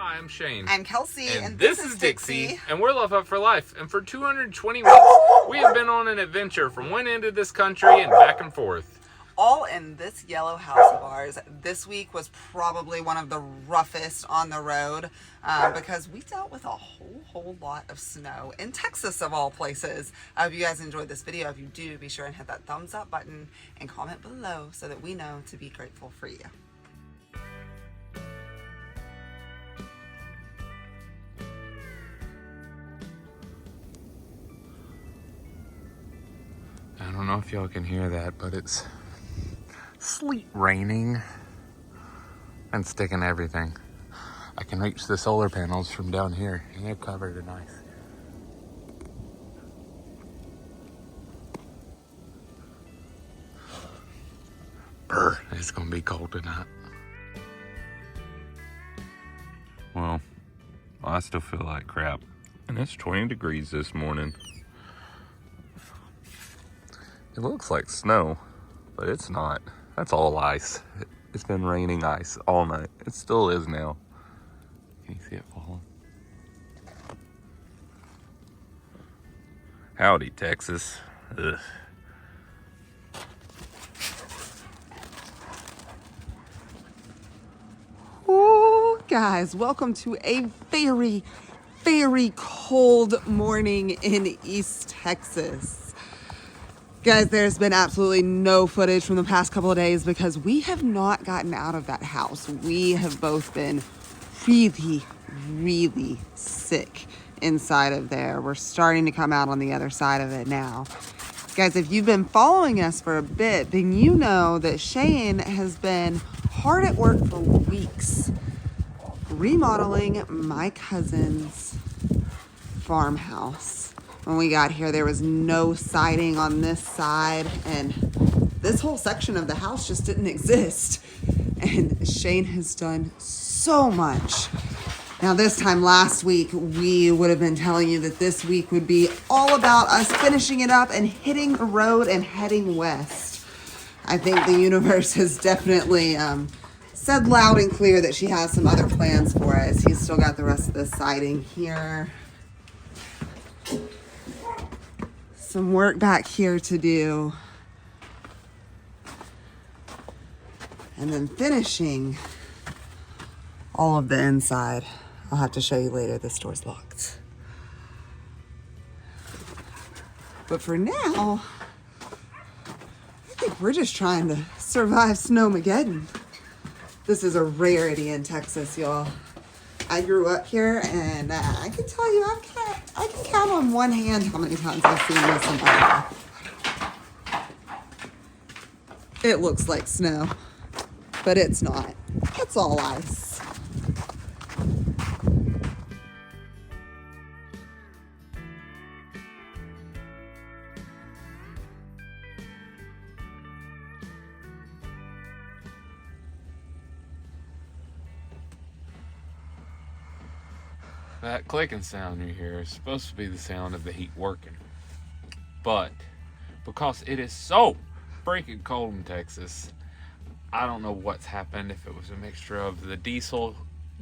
Hi, I'm Shane. I'm Kelsey. And this is Dixie. And we're Love Up for Life. And for 220 weeks, we have been on an adventure from one end of this country and back and forth. All in this yellow house of ours. This week was probably one of the roughest on the road because we dealt with a whole lot of snow in Texas, of all places. I hope you guys enjoyed this video. If you do, be sure and hit that thumbs up button and comment below so that we know to be grateful for you. I don't know if y'all can hear that, but it's sleet raining and sticking everything. I can reach the solar panels from down here, and they're covered in ice. Brr, it's gonna be cold tonight. Well, I still feel like crap. And it's 20 degrees this morning. It looks like snow, but it's not. That's all ice. It's been raining ice all night. It still is now. Can you see it falling? Howdy, Texas. Ugh. Ooh, guys, welcome to a very, very cold morning in East Texas. Guys, there's been absolutely no footage from the past couple of days because we have not gotten out of that house. We have both been really, really sick inside of there. We're starting to come out on the other side of it now. Guys, if you've been following us for a bit, then you know that Shane has been hard at work for weeks remodeling my cousin's farmhouse. When we got here, there was no siding on this side, and this whole section of the house just didn't exist. And Shane has done so much. Now, this time last week, we would have been telling you that this week would be all about us finishing it up and hitting the road and heading west. I think the universe has definitely said loud and clear that she has some other plans for us. He's still got the rest of the siding here. Some work back here to do. And then finishing all of the inside. I'll have to show you later. This door's locked. But for now, I think we're just trying to survive Snowmageddon. This is a rarity in Texas, y'all. I grew up here, and I can tell you, I can count on one hand how many times I've seen this in my life. It looks like snow, but it's not. It's all ice. That clicking sound you hear is supposed to be the sound of the heat working. But because it is so freaking cold in Texas, I don't know what's happened. If it was a mixture of the diesel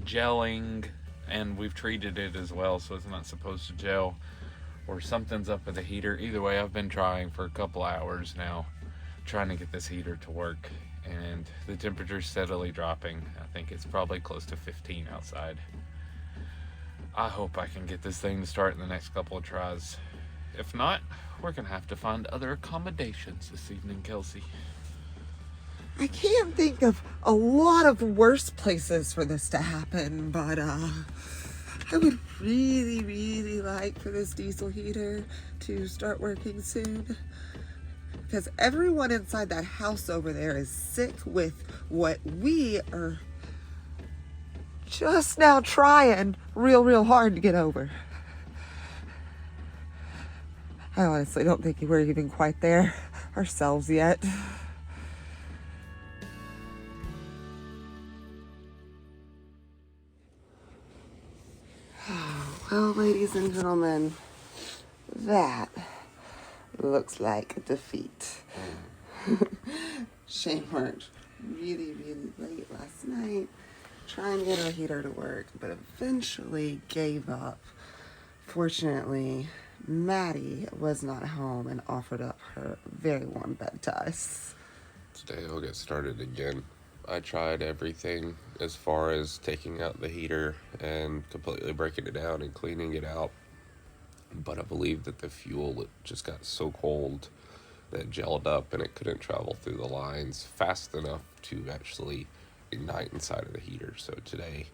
gelling, and we've treated it as well, so it's not supposed to gel, or something's up with the heater. Either way, I've been trying for a couple hours now, trying to get this heater to work, and the temperature's steadily dropping. I think it's probably close to 15 outside. I hope I can get this thing to start in the next couple of tries. If not, we're gonna have to find other accommodations this evening, Kelsey. I can't think of a lot of worse places for this to happen, but I would really, really like for this diesel heater to start working soon. Because everyone inside that house over there is sick with what we are just now trying real hard to get over. I honestly don't think we're even quite there ourselves yet. Well, ladies and gentlemen, that looks like defeat. Shane worked really late last night. trying to get our heater to work, but eventually gave up. Fortunately, Maddie was not home and offered up her very warm bed to us. Today I'll get started again. I tried everything as far as taking out the heater and completely breaking it down and cleaning it out. But I believe that the fuel just got so cold that it gelled up and it couldn't travel through the lines fast enough to actually ignite inside of the heater. So today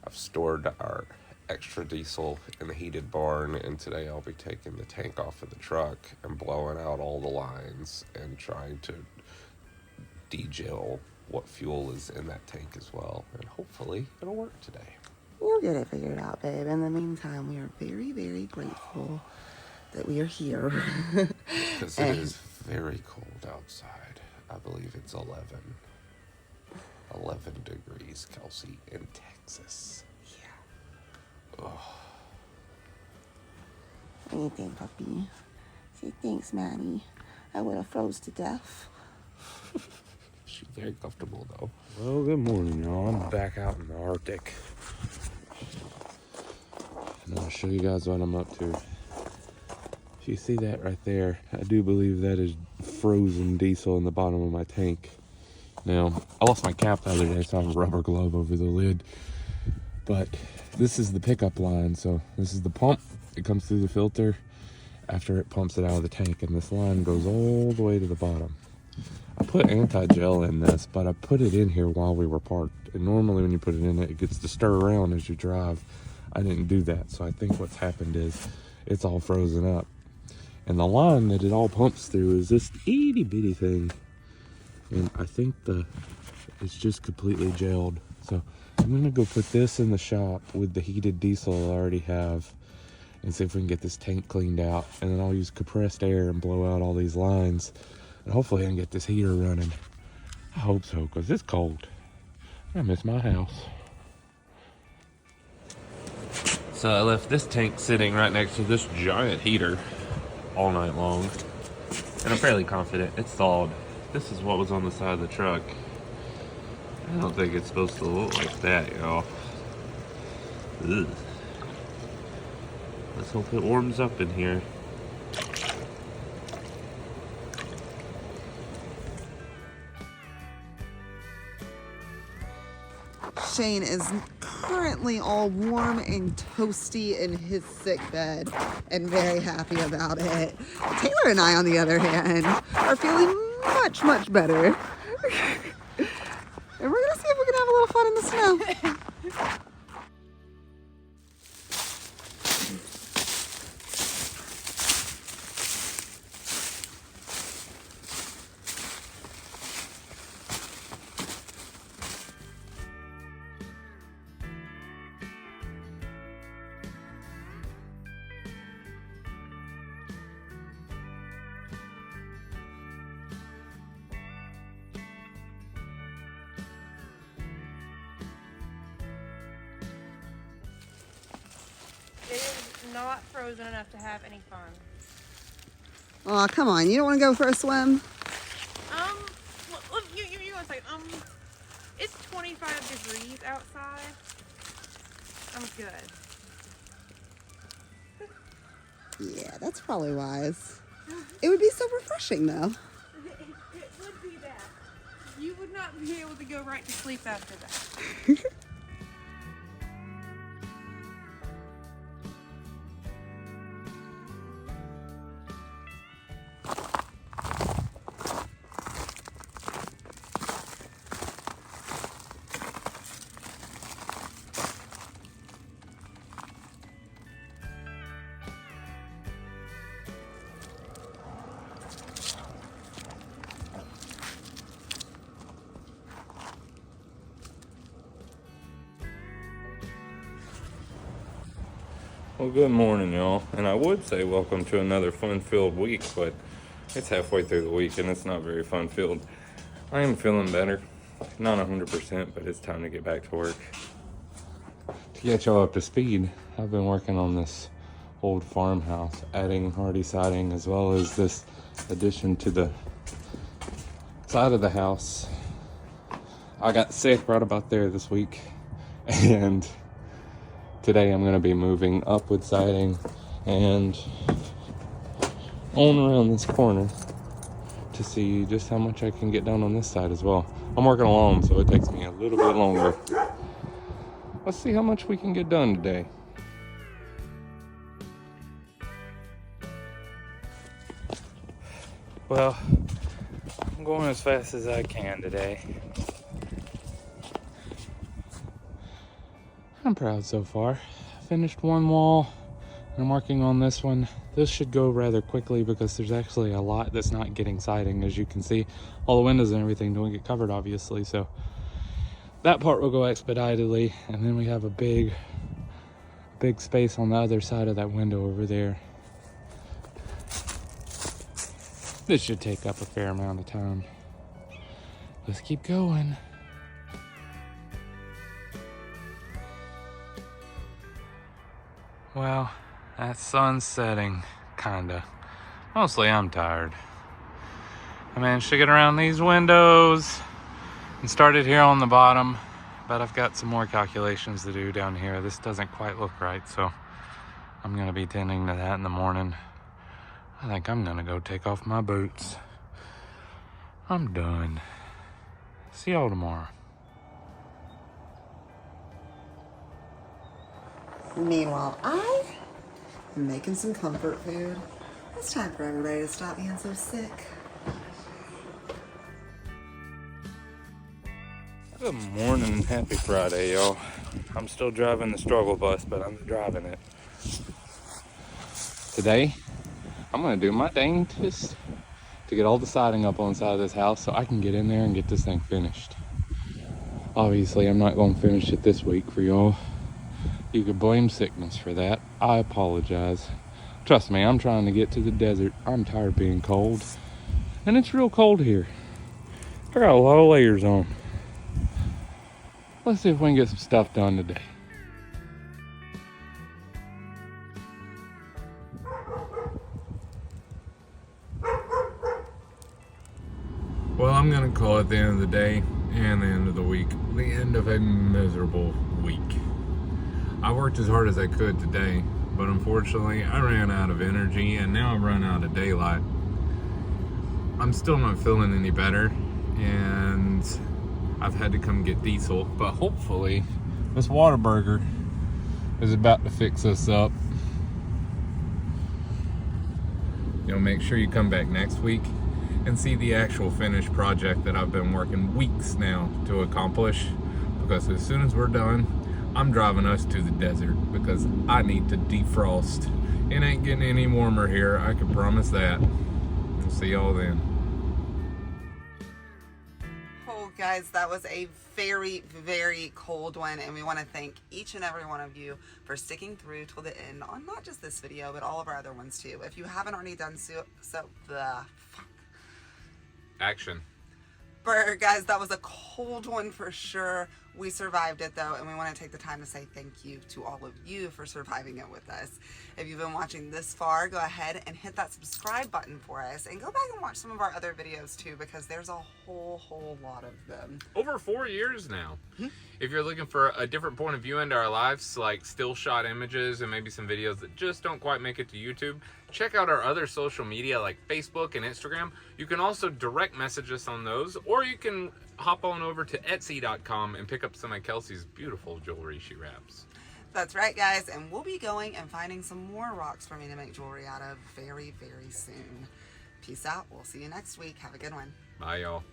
I've stored our extra diesel in the heated barn, and today I'll be taking the tank off of the truck and blowing out all the lines and trying to degel what fuel is in that tank as well, and hopefully it'll work today. You'll get it figured out, babe. In the meantime, we are very, very grateful that we are here. Because it is very cold outside. I believe it's 11 degrees Celsius in Texas. Yeah. Oh. What do you think, puppy? Say thanks, Maddie. I would have froze to death. She's very comfortable though. Well, good morning, y'all. I'm back out in the Arctic. And I'll show you guys what I'm up to. If you see that right there, I do believe that is frozen diesel in the bottom of my tank. Now, I lost my cap the other day, so I have a rubber glove over the lid. But this is the pickup line, so this is the pump. It comes through the filter after it pumps it out of the tank, and this line goes all the way to the bottom. I put anti-gel in this, but I put it in here while we were parked. And normally when you put it in it gets to stir around as you drive. I didn't do that, so I think what's happened is it's all frozen up. And the line that it all pumps through is this itty bitty thing. And I think it's just completely gelled. So I'm gonna go put this in the shop with the heated diesel I already have and see if we can get this tank cleaned out. And then I'll use compressed air and blow out all these lines. And hopefully I can get this heater running. I hope so, because it's cold. I miss my house. So I left this tank sitting right next to this giant heater all night long. And I'm fairly confident it's thawed. This is what was on the side of the truck. I don't think it's supposed to look like that, y'all. Ugh. Let's hope it warms up in here. Shane is currently all warm and toasty in his sick bed and very happy about it. Taylor and I, on the other hand, are feeling much, much better. And we're gonna see if we can have a little fun in the snow. It is not frozen enough to have any fun. Oh, come on. You don't want to go for a swim? You go inside. It's 25 degrees outside. I'm good. Yeah, that's probably wise. It would be so refreshing, though. It would be that. You would not be able to go right to sleep after that. Well, good morning, y'all. And I would say welcome to another fun-filled week, but it's halfway through the week and it's not very fun-filled. I am feeling better. Not 100%, but it's time to get back to work. To get y'all up to speed, I've been working on this old farmhouse, adding hardy siding as well as this addition to the side of the house. I got sick right about there this week. And today I'm going to be moving up with siding and on around this corner to see just how much I can get done on this side as well. I'm working alone, so it takes me a little bit longer. Let's see how much we can get done today. Well, I'm going as fast as I can today. I'm proud so far. Finished one wall, and I'm working on this one. This should go rather quickly because there's actually a lot that's not getting siding. As you can see, all the windows and everything don't get covered, obviously, so that part will go expeditedly. And then we have a big space on the other side of that window over there. This should take up a fair amount of time. Let's keep going. Well, that sun's setting, kinda. Mostly I'm tired. I managed to get around these windows and started here on the bottom, but I've got some more calculations to do down here. This doesn't quite look right, so I'm gonna be tending to that in the morning. I think I'm gonna go take off my boots. I'm done. See y'all tomorrow. Meanwhile, I am making some comfort food. It's time for everybody to stop being so sick. Good morning, happy Friday, y'all. I'm still driving the struggle bus, but I'm driving it. Today, I'm gonna do my dangest to get all the siding up on the side of this house so I can get in there and get this thing finished. Obviously, I'm not gonna finish it this week for y'all. You could blame sickness for that. I apologize. Trust me, I'm trying to get to the desert. I'm tired of being cold. And it's real cold here. I got a lot of layers on. Let's see if we can get some stuff done today. Well, I'm gonna call it the end of the day and the end of the week. The end of a miserable week. I worked as hard as I could today, but unfortunately I ran out of energy and now I've run out of daylight. I'm still not feeling any better and I've had to come get diesel, but hopefully this Whataburger is about to fix us up. Make sure you come back next week and see the actual finished project that I've been working weeks now to accomplish, because as soon as we're done, I'm driving us to the desert because I need to defrost. It ain't getting any warmer here, I can promise that. We'll see y'all then. Oh, guys, that was a very, very cold one, and we want to thank each and every one of you for sticking through till the end on not just this video, but all of our other ones too. If you haven't already done so Action. guys, that was a cold one for sure. We survived it though, and we want to take the time to say thank you to all of you for surviving it with us. If you've been watching this far, go ahead and hit that subscribe button for us, and go back and watch some of our other videos too, because there's a whole lot of them. Over 4 years now. If you're looking for a different point of view into our lives, like still shot images and maybe some videos that just don't quite make it to YouTube, check out our other social media like Facebook and Instagram. You can also direct message us on those, or you can hop on over to Etsy.com and pick up some of Kelsey's beautiful jewelry she wraps. That's right, guys, and we'll be going and finding some more rocks for me to make jewelry out of very, very soon. Peace out. We'll see you next week. Have a good one. Bye, y'all.